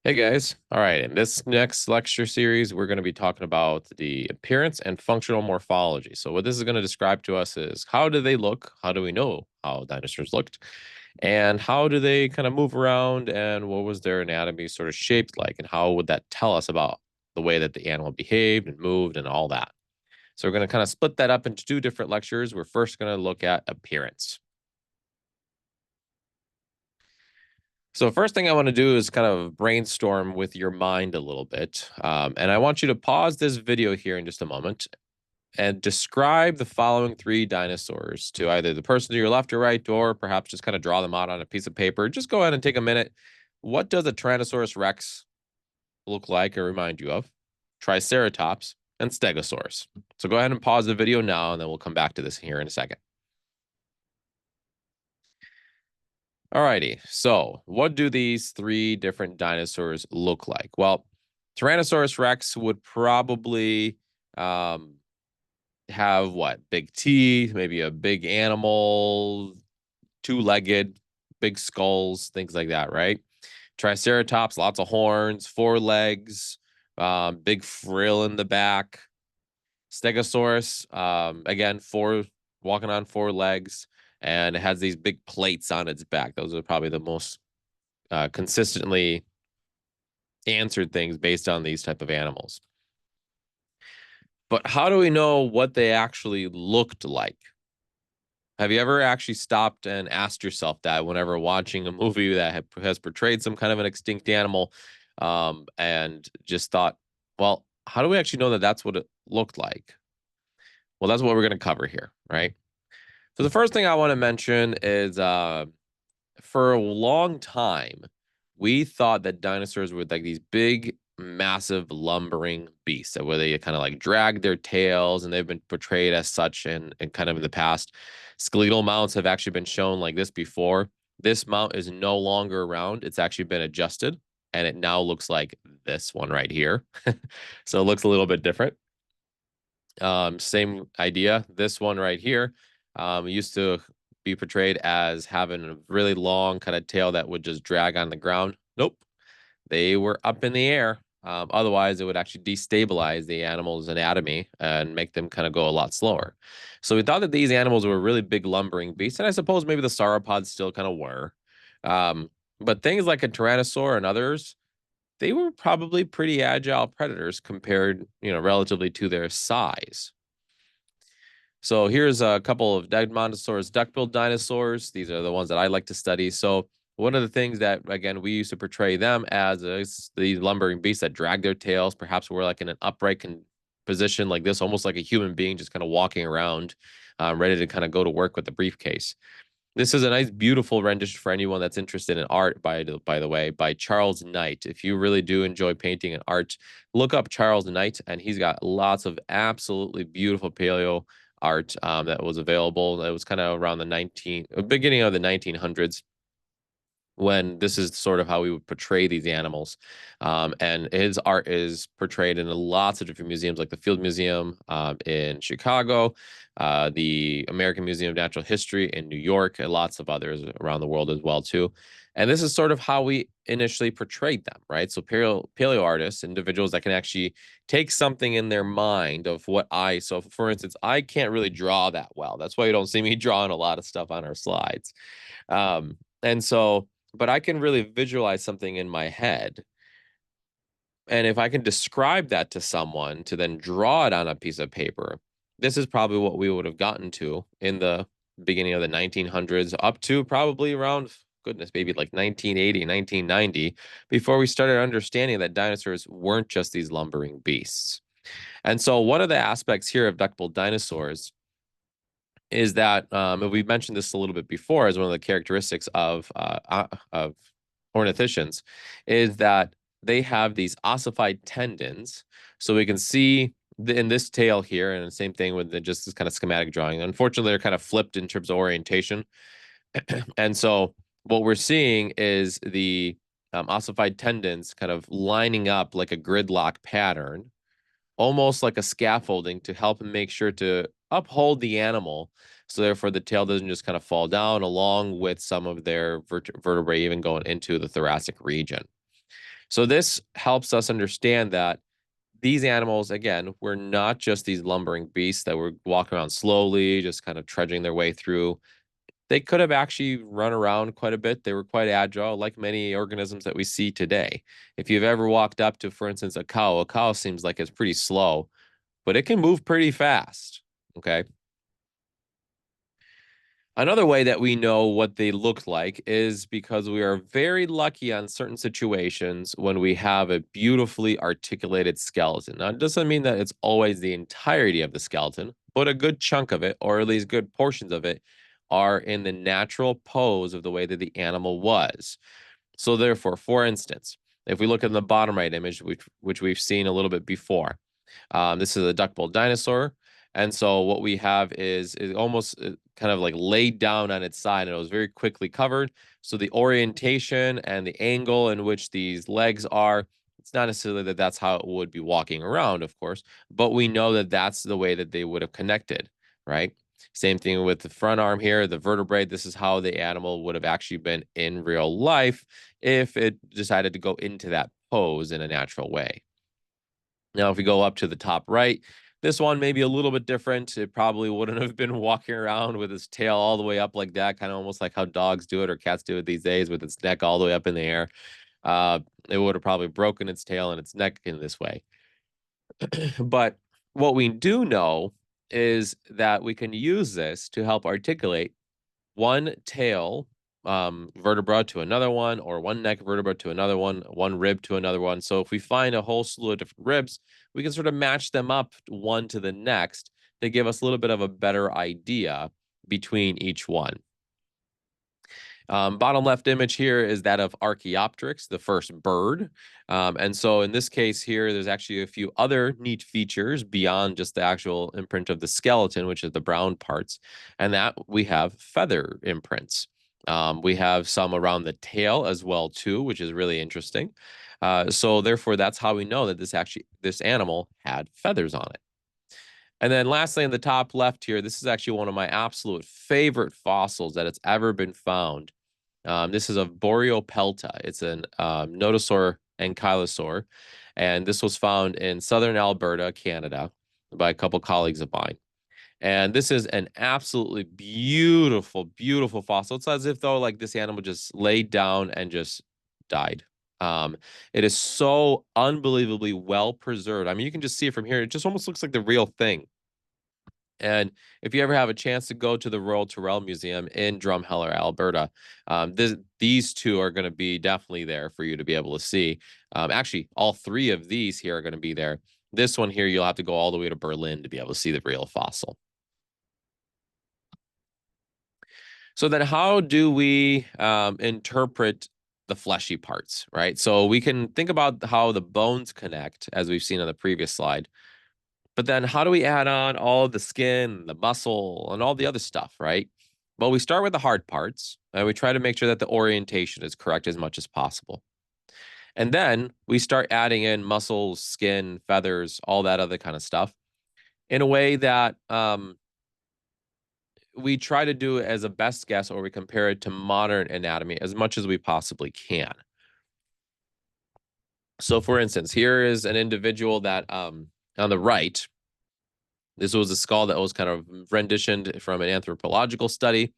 Hey guys. All right. In this next lecture series, we're going to be talking about the appearance and functional morphology. So, what this is going to describe to us is how do they look? How do we know how dinosaurs looked? And how do they kind of move around? And what was their anatomy sort of shaped like? And how would that tell us about the way that the animal behaved and moved and all that? So, we're going to kind of split that up into two different lectures. We're first going to look at appearance. So first thing I want to do is kind of brainstorm with your mind a little bit. And I want you to pause this video here in just a moment and describe the following three dinosaurs to either the person to your left or right, or perhaps just kind of draw them out on a piece of paper. Just go ahead and take a minute. What does a Tyrannosaurus Rex look like or remind you of? Triceratops and Stegosaurus. So go ahead and pause the video now, and then we'll come back to this here in a second. Alrighty, so what do these three different dinosaurs look like? Well, Tyrannosaurus Rex would probably um, have what? Big teeth, maybe a big animal, two-legged, big skulls, things like that, right? Triceratops, lots of horns, four legs, big frill in the back. Stegosaurus, again, walking on four legs, and it has these big plates on its back. Those are probably the most consistently answered things based on these type of animals. But how do we know what they actually looked like? Have you ever actually stopped and asked yourself that whenever watching a movie that has portrayed some kind of an extinct animal, and just thought, well, how do we actually know that that's what it looked like? Well, that's what we're going to cover here, right? So the first thing I want to mention is for a long time, we thought that dinosaurs were like these big, massive, lumbering beasts where they kind of like drag their tails, and they've been portrayed as such and kind of in the past. Skeletal mounts have actually been shown like this before. This mount is no longer around. It's actually been adjusted, and it now looks like this one right here. So it looks a little bit different. Same idea. This one right here used to be portrayed as having a really long kind of tail that would just drag on the ground. Nope. They were up in the air. Otherwise, it would actually destabilize the animal's anatomy and make them kind of go a lot slower. So we thought that these animals were really big lumbering beasts, and I suppose maybe the sauropods still kind of were. But things like a tyrannosaur and others, they were probably pretty agile predators compared, relatively to their size. So here's a couple of Dinosaurus duck-billed dinosaurs. These are the ones that I like to study. So one of the things that, again, we used to portray them as is the lumbering beasts that drag their tails. Perhaps we're like in an upright position like this, almost like a human being just kind of walking around, ready to kind of go to work with the briefcase. This is a nice, beautiful rendition for anyone that's interested in art, by the way, by Charles Knight. If you really do enjoy painting and art, look up Charles Knight, and he's got lots of absolutely beautiful paleo art that was available. That was kind of around the beginning of the 1900s, when this is sort of how we would portray these animals. And his art is portrayed in lots of different museums, like the Field Museum in Chicago, the American Museum of Natural History in New York, and lots of others around the world as well, too. And this is sort of how we initially portrayed them, right? So paleo artists, individuals that can actually take something in their mind of so for instance, I can't really draw that well. That's why you don't see me drawing a lot of stuff on our slides. And so, but I can really visualize something in my head. And if I can describe that to someone to then draw it on a piece of paper, this is probably what we would have gotten to in the beginning of the 1900s, up to probably around, goodness, maybe like 1980, 1990, before we started understanding that dinosaurs weren't just these lumbering beasts. And so, one of the aspects here of duck-billed dinosaurs is that, and we mentioned this a little bit before as one of the characteristics of ornithischians, is that they have these ossified tendons. So we can see in this tail here, and the same thing with just this kind of schematic drawing. Unfortunately, they're kind of flipped in terms of orientation. And so what we're seeing is the ossified tendons kind of lining up like a gridlock pattern, almost like a scaffolding to help make sure to uphold the animal. So therefore, the tail doesn't just kind of fall down, along with some of their vertebrae even going into the thoracic region. So this helps us understand that these animals, again, were not just these lumbering beasts that were walking around slowly, just kind of trudging their way through. They could have actually run around quite a bit. They were quite agile, like many organisms that we see today. If you've ever walked up to, for instance, a cow seems like it's pretty slow, but it can move pretty fast. Okay. Another way that we know what they look like is because we are very lucky on certain situations when we have a beautifully articulated skeleton. Now, it doesn't mean that it's always the entirety of the skeleton, but a good chunk of it, or at least good portions of it, are in the natural pose of the way that the animal was. So therefore, for instance, if we look at the bottom right image, which we've seen a little bit before, this is a duck-billed dinosaur. And so what we have is almost kind of like laid down on its side, and it was very quickly covered. So the orientation and the angle in which these legs are, it's not necessarily that that's how it would be walking around, of course, but we know that that's the way that they would have connected, right? Same thing with the front arm here, the vertebrae. This is how the animal would have actually been in real life if it decided to go into that pose in a natural way. Now, if we go up to the top right, this one may be a little bit different. It probably wouldn't have been walking around with its tail all the way up like that, kind of almost like how dogs do it or cats do it these days with its neck all the way up in the air. Uh, it would have probably broken its tail and its neck in this way. But what we do know is that we can use this to help articulate one tail vertebra to another one, or one neck vertebra to another one rib to another one. So if we find a whole slew of different ribs, we can sort of match them up one to the next to give us a little bit of a better idea between each one. Bottom left image here is that of Archaeopteryx, the first bird. And so in this case here, there's actually a few other neat features beyond just the actual imprint of the skeleton, which is the brown parts, and that we have feather imprints. We have some around the tail as well too, which is really interesting. So therefore, that's how we know that this animal had feathers on it. And then lastly, in the top left here, this is actually one of my absolute favorite fossils that it's ever been found. This is a Boreopelta. It's an nodosaur ankylosaur, and this was found in southern Alberta, Canada, by a couple colleagues of mine. And this is an absolutely beautiful, beautiful fossil. It's as if though like this animal just laid down and just died. Um, it is so unbelievably well preserved. I mean, you can just see it from here. It just almost looks like the real thing. And if you ever have a chance to go to the Royal Tyrrell Museum in Drumheller, Alberta, these two are going to be definitely there for you to be able to see. Actually, all three of these here are going to be there. This one here, you'll have to go all the way to Berlin to be able to see the real fossil. So then how do we interpret the fleshy parts, right? So we can think about how the bones connect, as we've seen on the previous slide. But then how do we add on all of the skin, the muscle, and all the other stuff, right? Well, we start with the hard parts, and we try to make sure that the orientation is correct as much as possible. And then we start adding in muscles, skin, feathers, all that other kind of stuff in a way that we try to do as a best guess, or we compare it to modern anatomy as much as we possibly can. So for instance, here is an individual that on the right, this was a skull that was kind of renditioned from an anthropological study.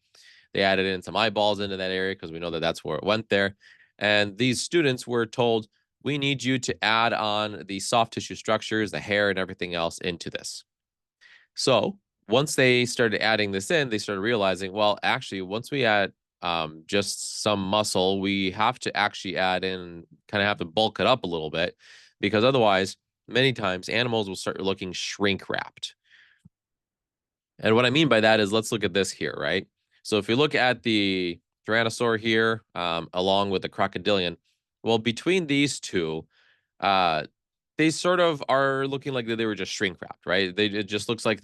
They added in some eyeballs into that area because we know that that's where it went there. And these students were told, we need you to add on the soft tissue structures, the hair and everything else into this. So once they started adding this in, they started realizing, well, actually, once we add just some muscle, we have to actually add in, kind of have to bulk it up a little bit, because otherwise, many times animals will start looking shrink wrapped. And what I mean by that is, let's look at this here, right? So if you look at the Tyrannosaur here, along with the crocodilian, well, between these two, uh, they sort of are looking like they were just shrink wrapped, right? It just looks like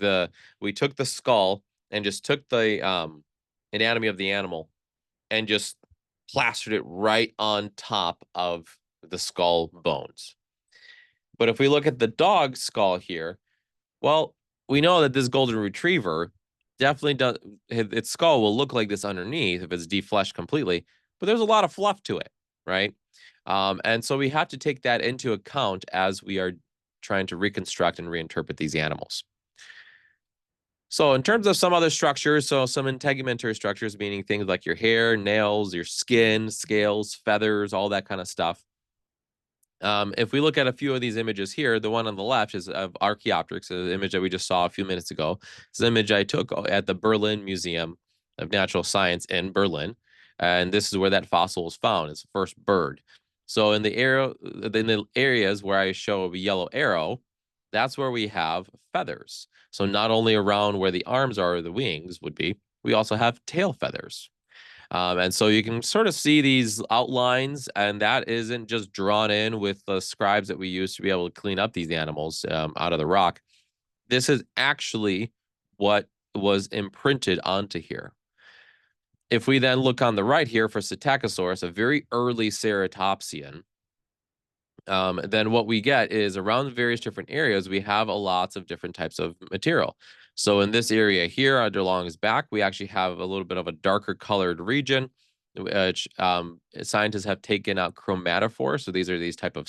we took the skull and just took the anatomy of the animal and just plastered it right on top of the skull bones. But if we look at the dog skull here, well, we know that this golden retriever definitely does, its skull will look like this underneath if it's defleshed completely, but there's a lot of fluff to it, right? And so we have to take that into account as we are trying to reconstruct and reinterpret these animals. So in terms of some other structures, so some integumentary structures, meaning things like your hair, nails, your skin, scales, feathers, all that kind of stuff. If we look at a few of these images here, the one on the left is of Archaeopteryx, an image that we just saw a few minutes ago. It's an image I took at the Berlin Museum of Natural Science in Berlin. And this is where that fossil was found. It's the first bird. So in the areas where I show a yellow arrow, that's where we have feathers. So not only around where the arms are or the wings would be, we also have tail feathers. And so you can sort of see these outlines, and that isn't just drawn in with the scribes that we use to be able to clean up these animals out of the rock. This is actually what was imprinted onto here. If we then look on the right here for Psittacosaurus, a very early ceratopsian, then what we get is around various different areas, we have a lots of different types of material. So in this area here, under along his back, we actually have a little bit of a darker colored region, which scientists have taken out chromatophores. So these are these type of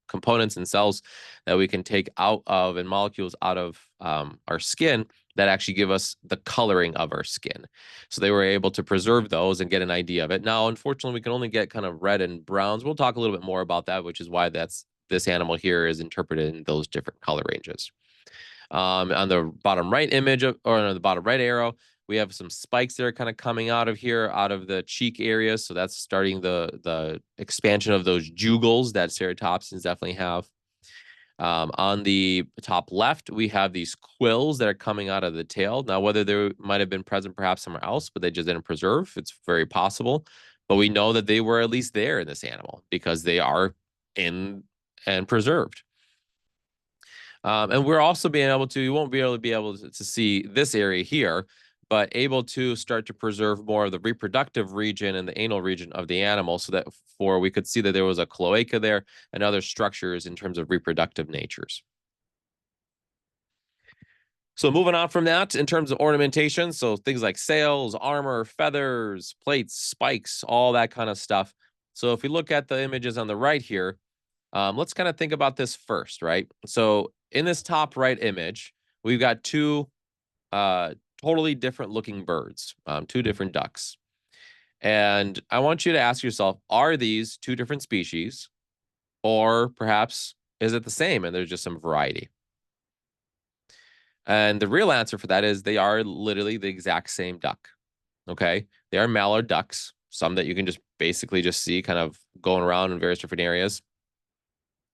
components and cells that we can take out of and molecules out of our skin that actually give us the coloring of our skin. So they were able to preserve those and get an idea of it. Now, unfortunately, we can only get kind of red and browns. We'll talk a little bit more about that, which is why this animal here is interpreted in those different color ranges. On the bottom right image or on the bottom right arrow, we have some spikes that are kind of coming out of here, out of the cheek areas. So that's starting the expansion of those jugals that ceratopsians definitely have. On the top left, we have these quills that are coming out of the tail. Now, whether they might have been present perhaps somewhere else, but they just didn't preserve, it's very possible. But we know that they were at least there in this animal because they are in and preserved. And we're also being able to, you won't be able to see this area here, but able to start to preserve more of the reproductive region and the anal region of the animal so that we could see that there was a cloaca there and other structures in terms of reproductive natures. So moving on from that, in terms of ornamentation, so things like sails, armor, feathers, plates, spikes, all that kind of stuff. So if we look at the images on the right here, let's kind of think about this first, right? So in this top right image, we've got two totally different looking birds, two different ducks. And I want you to ask yourself, are these two different species? Or perhaps is it the same and there's just some variety? And the real answer for that is they are literally the exact same duck. Okay. They are mallard ducks, some that you can just basically just see kind of going around in various different areas.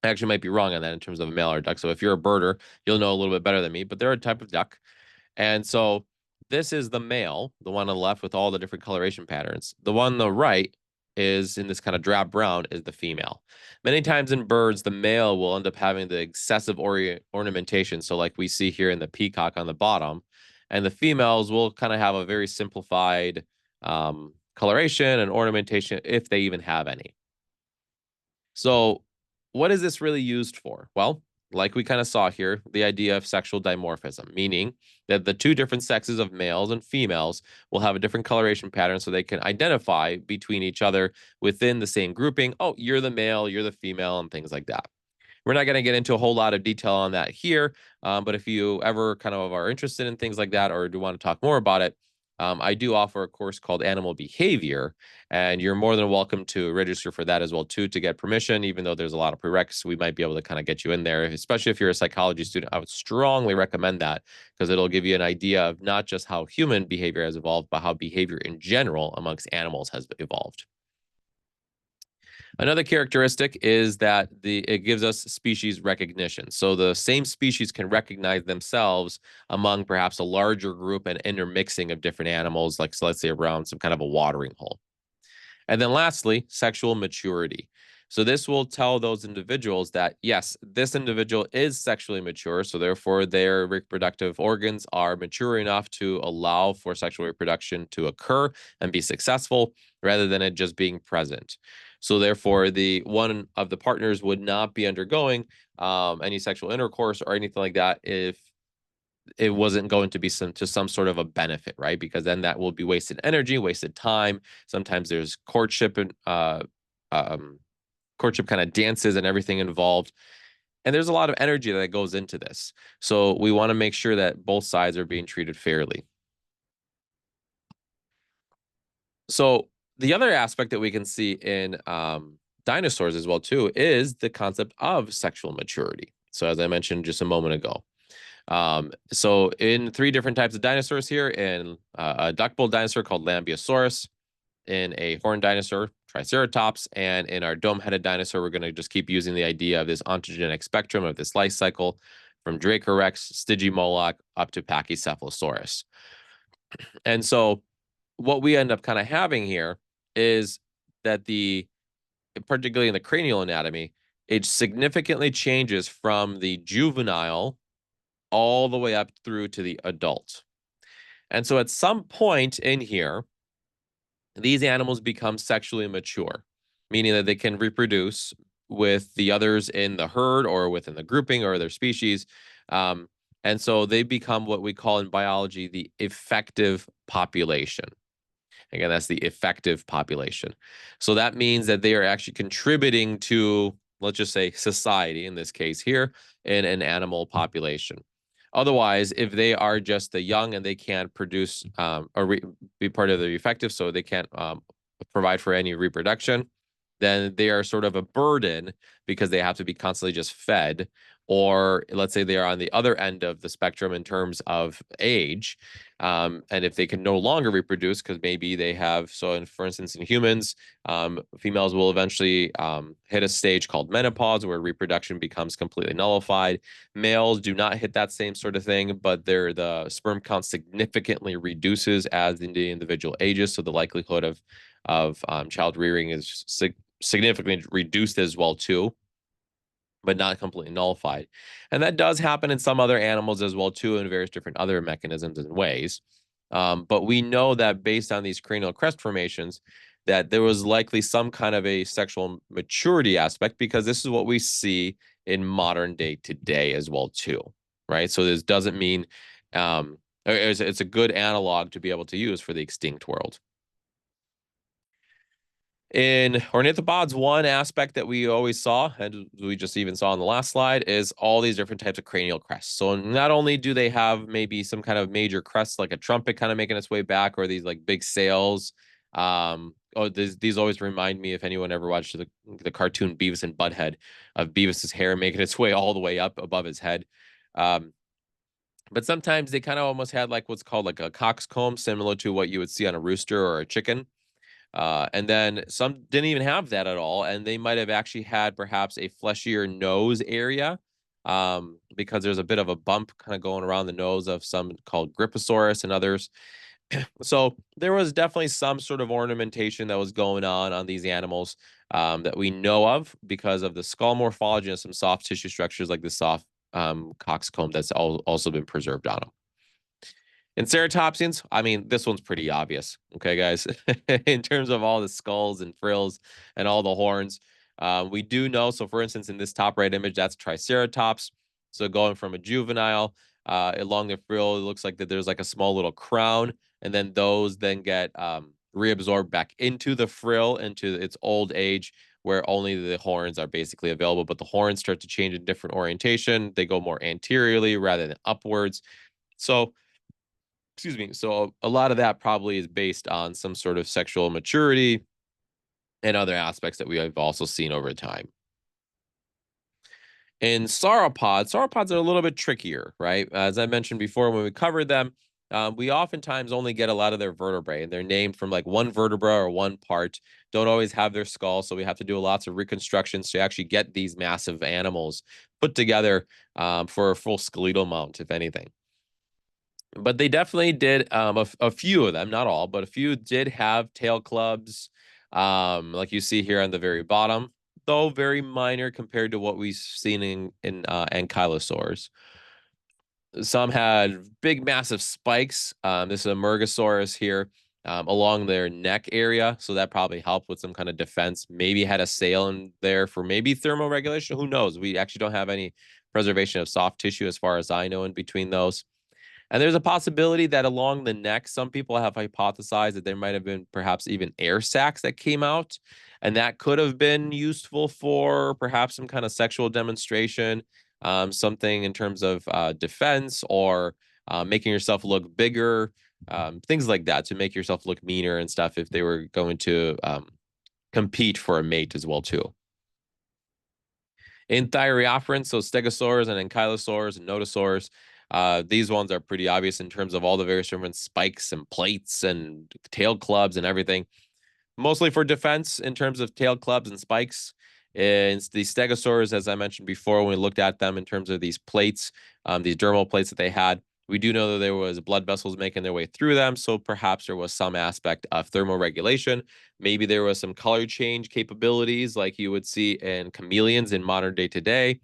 I actually might be wrong on that in terms of a mallard duck. So if you're a birder, you'll know a little bit better than me, but they're a type of duck. And so this is the male, the one on the left with all the different coloration patterns. The one on the right is in this kind of drab brown is the female. Many times in birds, the male will end up having the excessive ornamentation. So like we see here in the peacock on the bottom, and the females will kind of have a very simplified coloration and ornamentation if they even have any. So what is this really used for? Well, like we kind of saw here, the idea of sexual dimorphism, meaning that the two different sexes of males and females will have a different coloration pattern so they can identify between each other within the same grouping. Oh, you're the male, you're the female, and things like that. We're not going to get into a whole lot of detail on that here, but if you ever kind of are interested in things like that or do want to talk more about it, I do offer a course called Animal Behavior, and you're more than welcome to register for that as well too to get permission. Even though there's a lot of prereqs, we might be able to kind of get you in there, especially if you're a psychology student. I would strongly recommend that because it'll give you an idea of not just how human behavior has evolved, but how behavior in general amongst animals has evolved. Another characteristic is that it gives us species recognition. So the same species can recognize themselves among perhaps a larger group and intermixing of different animals, like so let's say around some kind of a watering hole. And then lastly, sexual maturity. So this will tell those individuals that, yes, this individual is sexually mature, so therefore their reproductive organs are mature enough to allow for sexual reproduction to occur and be successful rather than it just being present. So therefore, the one of the partners would not be undergoing any sexual intercourse or anything like that if it wasn't going to be some sort of a benefit, right? Because then that will be wasted energy, wasted time. Sometimes there's courtship and courtship kind of dances and everything involved. And there's a lot of energy that goes into this. So we want to make sure that both sides are being treated fairly. So the other aspect that we can see in dinosaurs as well too is the concept of sexual maturity. So as I mentioned just a moment ago, so in three different types of dinosaurs here, in a duck-billed dinosaur called Lambeosaurus, in a horned dinosaur, Triceratops, and in our dome-headed dinosaur, we're going to just keep using the idea of this ontogenic spectrum of this life cycle from Dracorex, Stygimoloch, up to Pachycephalosaurus. And so what we end up kind of having here is that particularly in the cranial anatomy, it significantly changes from the juvenile all the way up through to the adult. And so at some point in here, these animals become sexually mature, meaning that they can reproduce with the others in the herd or within the grouping or their species. And so they become what we call in biology the effective population. Again, that's the effective population. So that means that they are actually contributing to, let's just say, society, in this case here, in an animal population. Otherwise, if they are just the young and they can't produce or be part of the effective, so they can't provide for any reproduction, then they are sort of a burden because they have to be constantly just fed. Or let's say they are on the other end of the spectrum in terms of age. And if they can no longer reproduce, because maybe they have, for instance, in humans, females will eventually hit a stage called menopause where reproduction becomes completely nullified. Males do not hit that same sort of thing, but the sperm count significantly reduces as the individual ages. So the likelihood of child rearing is significantly reduced as well too, but not completely nullified. And that does happen in some other animals as well too, in various different other mechanisms and ways. But we know that based on these cranial crest formations, that there was likely some kind of a sexual maturity aspect, because this is what we see in modern day today as well too, right? So this doesn't mean it's a good analog to be able to use for the extinct world. In ornithopods, one aspect that we always saw, and we just even saw on the last slide, is all these different types of cranial crests. So not only do they have maybe some kind of major crest, like a trumpet kind of making its way back, or these like big sails. These always remind me, if anyone ever watched the cartoon Beavis and Butthead, of Beavis's hair making its way all the way up above his head. But sometimes they kind of almost had like what's called like a coxcomb, similar to what you would see on a rooster or a chicken. And then some didn't even have that at all. And they might have actually had perhaps a fleshier nose area, because there's a bit of a bump kind of going around the nose of some called Gripposaurus and others. So there was definitely some sort of ornamentation that was going on these animals that we know of because of the skull morphology and some soft tissue structures like the soft coxcomb that's also been preserved on them. In ceratopsians, I mean, this one's pretty obvious. Okay, guys, in terms of all the skulls and frills and all the horns, we do know. So, for instance, in this top right image, that's Triceratops. So, going from a juvenile along the frill, it looks like that there's like a small little crown, and then those then get reabsorbed back into the frill into its old age, where only the horns are basically available. But the horns start to change in different orientation; they go more anteriorly rather than upwards. So excuse me. So a lot of that probably is based on some sort of sexual maturity and other aspects that we have also seen over time. In sauropods are a little bit trickier, right? As I mentioned before, when we covered them, we oftentimes only get a lot of their vertebrae, and they're named from like one vertebra or one part. Don't always have their skull, so we have to do lots of reconstructions to actually get these massive animals put together for a full skeletal mount, if anything. But they definitely did a few of them, not all, but a few did have tail clubs, like you see here on the very bottom, though very minor compared to what we've seen in ankylosaurs. Some had big, massive spikes. This is a Murgosaurus here along their neck area, so that probably helped with some kind of defense. Maybe had a sail in there for maybe thermoregulation. Who knows? We actually don't have any preservation of soft tissue, as far as I know, in between those. And there's a possibility that along the neck, some people have hypothesized that there might have been perhaps even air sacs that came out, and that could have been useful for perhaps some kind of sexual demonstration, something in terms of defense or making yourself look bigger, things like that to make yourself look meaner and stuff if they were going to compete for a mate as well too. In Thyreophorans, so stegosaurs and ankylosaurs and nodosaurs, these ones are pretty obvious in terms of all the various different spikes and plates and tail clubs and everything. Mostly for defense in terms of tail clubs and spikes. And the stegosaurs, as I mentioned before, when we looked at them in terms of these plates, these dermal plates that they had, we do know that there was blood vessels making their way through them, so perhaps there was some aspect of thermoregulation. Maybe there was some color change capabilities like you would see in chameleons in modern day today,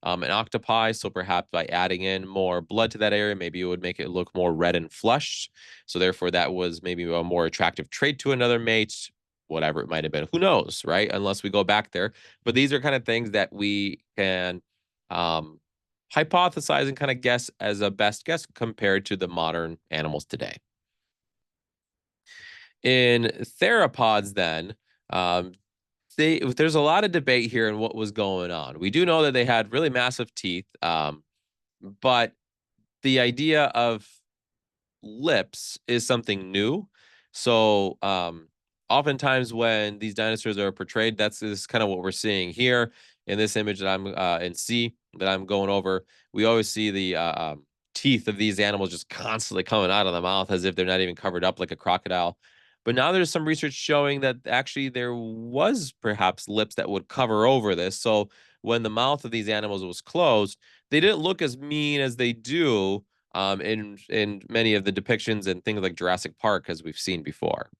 and octopi. So perhaps by adding in more blood to that area, maybe it would make it look more red and flushed. So therefore, that was maybe a more attractive trait to another mate, whatever it might have been. Who knows, right? Unless we go back there. But these are kind of things that we can hypothesize and kind of guess as a best guess compared to the modern animals today. In theropods, then, there's a lot of debate here in what was going on. We do know that they had really massive teeth, but the idea of lips is something new. So oftentimes when these dinosaurs are portrayed, that's is kind of what we're seeing here in this image that I'm in C that I'm going over. We always see the teeth of these animals just constantly coming out of the mouth as if they're not even covered up like a crocodile. But now there's some research showing that actually there was perhaps lips that would cover over this. So when the mouth of these animals was closed, they didn't look as mean as they do in many of the depictions and things like Jurassic Park, as we've seen before.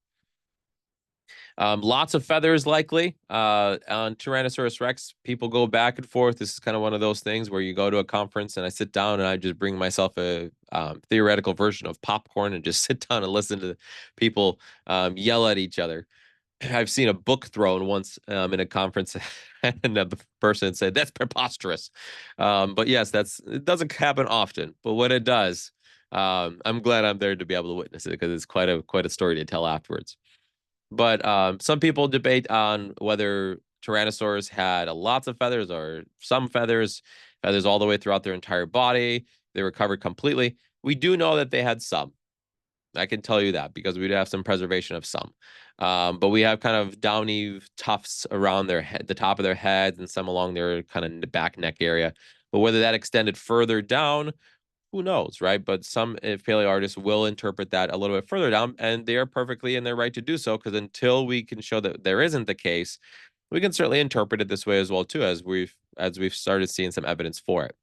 Lots of feathers, likely. On Tyrannosaurus Rex, people go back and forth. This is kind of one of those things where you go to a conference and I sit down and I just bring myself a theoretical version of popcorn and just sit down and listen to people yell at each other. I've seen a book thrown once in a conference, and the person said, "That's preposterous." But yes, it doesn't happen often. But when it does, I'm glad I'm there to be able to witness it because it's quite a story to tell afterwards. But some people debate on whether tyrannosaurs had lots of feathers or some feathers, feathers all the way throughout their entire body. They were covered completely. We do know that they had some. I can tell you that because we do have some preservation of some. But we have kind of downy tufts around their head, the top of their heads, and some along their kind of back neck area. But whether that extended further down, who knows, right? But some paleo artists will interpret that a little bit further down, and they are perfectly in their right to do so. Because until we can show that there isn't the case, we can certainly interpret it this way as well too, as we've started seeing some evidence for it.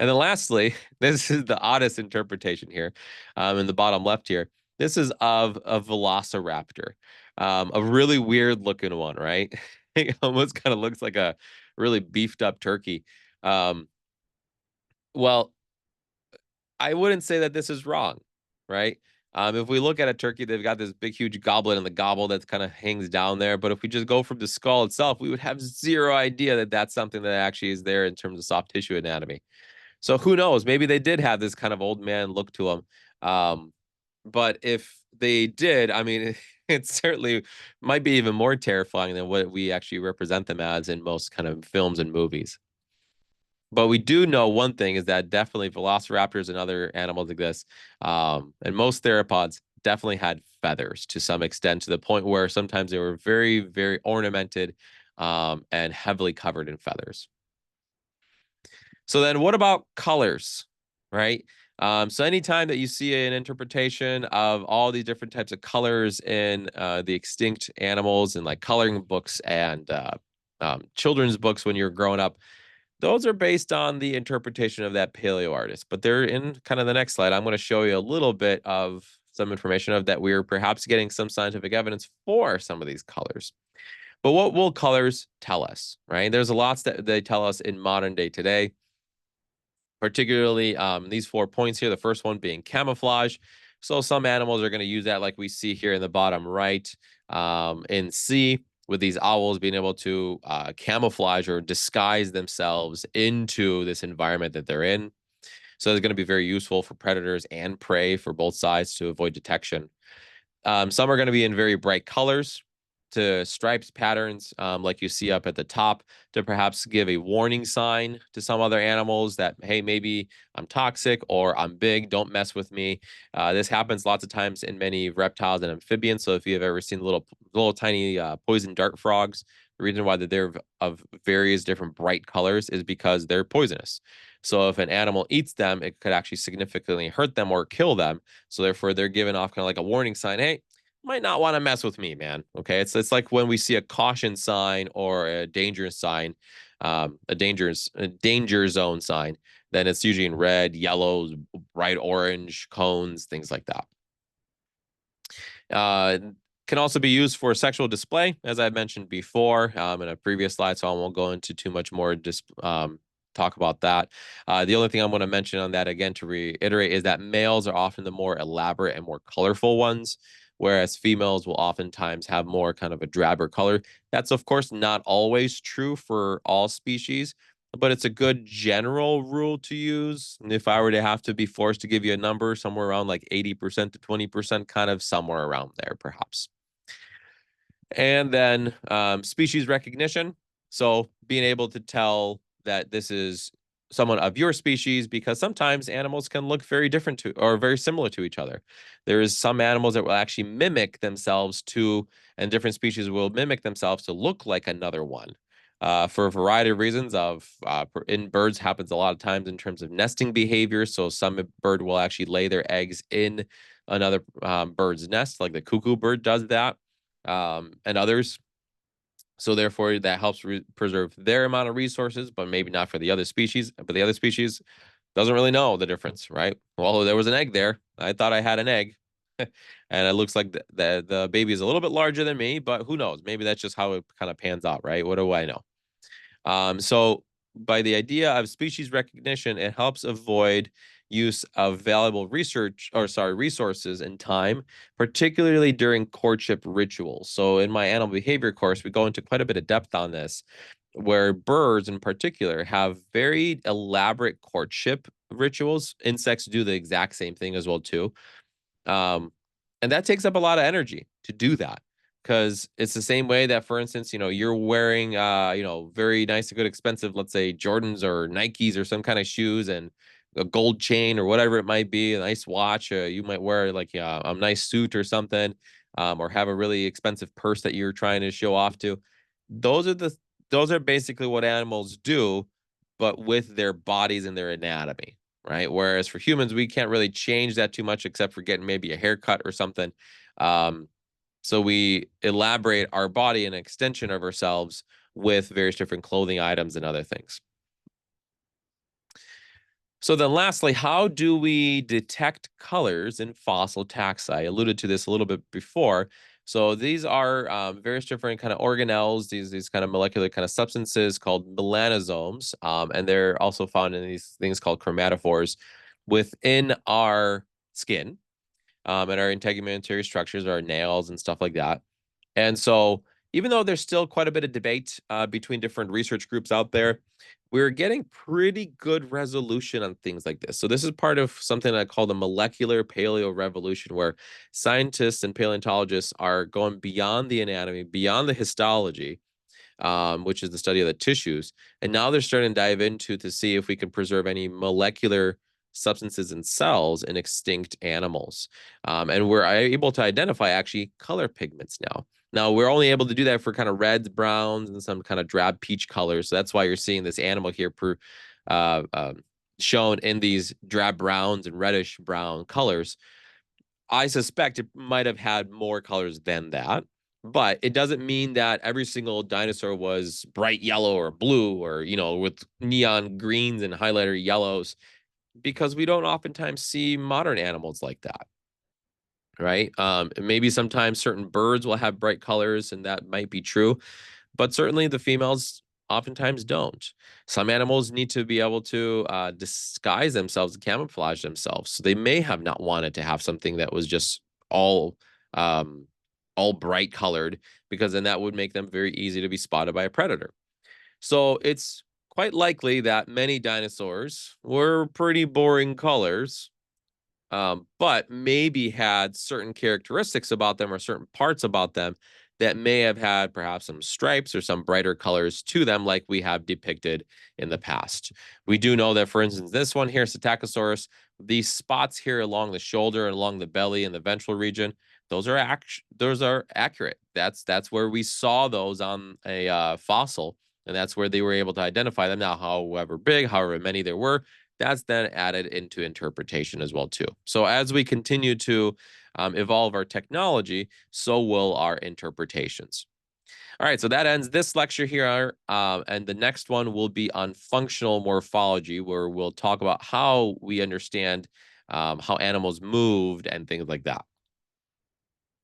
And then lastly, this is the oddest interpretation here, in the bottom left here. This is of a velociraptor, a really weird looking one, right? It almost kind of looks like a really beefed up turkey. Um, well, I wouldn't say that this is wrong, right? If we look at a turkey, they've got this big, huge goblet and the gobble that kind of hangs down there. But if we just go from the skull itself, we would have zero idea that that's something that actually is there in terms of soft tissue anatomy. So who knows? Maybe they did have this kind of old man look to them. But if they did, I mean, it certainly might be even more terrifying than what we actually represent them as in most kind of films and movies. But we do know one thing is that definitely velociraptors and other animals like this, and most theropods definitely had feathers to some extent, to the point where sometimes they were very, very ornamented, and heavily covered in feathers. So then what about colors, right? So anytime that you see an interpretation of all these different types of colors in the extinct animals and like coloring books and children's books when you're growing up, those are based on the interpretation of that paleo artist. But they're in kind of the next slide. I'm going to show you a little bit of some information of that we're perhaps getting some scientific evidence for some of these colors. But what will colors tell us, right? There's a lot that they tell us in modern day today, particularly these 4 points here. The first one being camouflage. So some animals are going to use that like we see here in the bottom right, in C, with these owls being able to camouflage or disguise themselves into this environment that they're in. So it's going to be very useful for predators and prey for both sides to avoid detection. Some are going to be in very bright colors to stripes patterns, like you see up at the top, to perhaps give a warning sign to some other animals that, hey, maybe I'm toxic or I'm big, don't mess with me. This happens lots of times in many reptiles and amphibians. So if you have ever seen little tiny poison dart frogs, the reason why they're of various different bright colors is because they're poisonous. So if an animal eats them, it could actually significantly hurt them or kill them. So therefore, they're giving off kind of like a warning sign. Hey, might not want to mess with me, man. Okay, it's like when we see a caution sign or a danger sign, a danger zone sign. Then it's usually in red, yellows, bright orange cones, things like that. Uh, can also be used for sexual display, as I mentioned before in a previous slide, so I won't go into too much more talk about that. The only thing I'm going to mention on that again to reiterate is that males are often the more elaborate and more colorful ones, whereas females will oftentimes have more kind of a drabber color. That's, of course, not always true for all species, but it's a good general rule to use. And if I were to have to be forced to give you a number, somewhere around like 80% to 20%, kind of somewhere around there, perhaps. And then species recognition. So being able to tell that this is someone of your species, because sometimes animals can look very different to or very similar to each other. There is some animals that will actually mimic themselves to, and different species will mimic themselves to look like another one. For a variety of reasons in birds happens a lot of times in terms of nesting behavior. So some bird will actually lay their eggs in another bird's nest, like the cuckoo bird does that, and others. So therefore, that helps preserve their amount of resources, but maybe not for the other species. But the other species doesn't really know the difference, right? Well, there was an egg there. I thought I had an egg, and it looks like the baby is a little bit larger than me. But who knows? Maybe that's just how it kind of pans out, right? What do I know? So by the idea of species recognition, it helps avoid use of valuable resources and time, particularly during courtship rituals. So in my animal behavior course, we go into quite a bit of depth on this, where birds in particular have very elaborate courtship rituals. Insects do the exact same thing as well too. Um, and that takes up a lot of energy to do that, because it's the same way that, for instance, you're wearing, very nice, good, expensive, let's say Jordans or Nikes or some kind of shoes and a gold chain or whatever it might be, a nice watch. You might wear like a nice suit or something, or have a really expensive purse that you're trying to show off to. Those are the those are basically what animals do, but with their bodies and their anatomy, right? Whereas for humans, we can't really change that too much except for getting maybe a haircut or something. Um, so we elaborate our body an extension of ourselves with various different clothing items and other things. So then lastly, how do we detect colors in fossil taxa? I alluded to this a little bit before. So these are various different kind of organelles, these kind of molecular kind of substances called melanosomes, and they're also found in these things called chromatophores within our skin, and our integumentary structures, our nails and stuff like that. And so, even though there's still quite a bit of debate between different research groups out there, we're getting pretty good resolution on things like this. So, this is part of something I call the molecular paleo revolution, where scientists and paleontologists are going beyond the anatomy, beyond the histology, which is the study of the tissues. And now they're starting to dive into to see if we can preserve any molecular substances and cells in extinct animals. And we're able to identify actually color pigments now. Now, we're only able to do that for kind of reds, browns, and some kind of drab peach colors. So that's why you're seeing this animal here uh, uh, shown in these drab browns and reddish brown colors. I suspect it might have had more colors than that, but it doesn't mean that every single dinosaur was bright yellow or blue or, with neon greens and highlighter yellows, because we don't oftentimes see modern animals like that, right? Maybe sometimes certain birds will have bright colors, and that might be true, but certainly the females oftentimes don't. Some animals need to be able to disguise themselves, camouflage themselves. So they may have not wanted to have something that was just all um, all bright colored, because then that would make them very easy to be spotted by a predator. So it's quite likely that many dinosaurs were pretty boring colors, but maybe had certain characteristics about them or certain parts about them that may have had perhaps some stripes or some brighter colors to them, like we have depicted in the past. We do know that, for instance, this one here, Psittacosaurus, these spots here along the shoulder and along the belly and the ventral region, those are accurate. That's where we saw those on a fossil, and that's where they were able to identify them. Now, however big, however many there were, that's then added into interpretation as well too. So as we continue to evolve our technology, so will our interpretations. All right, so that ends this lecture here, and the next one will be on functional morphology, where we'll talk about how we understand how animals moved and things like that.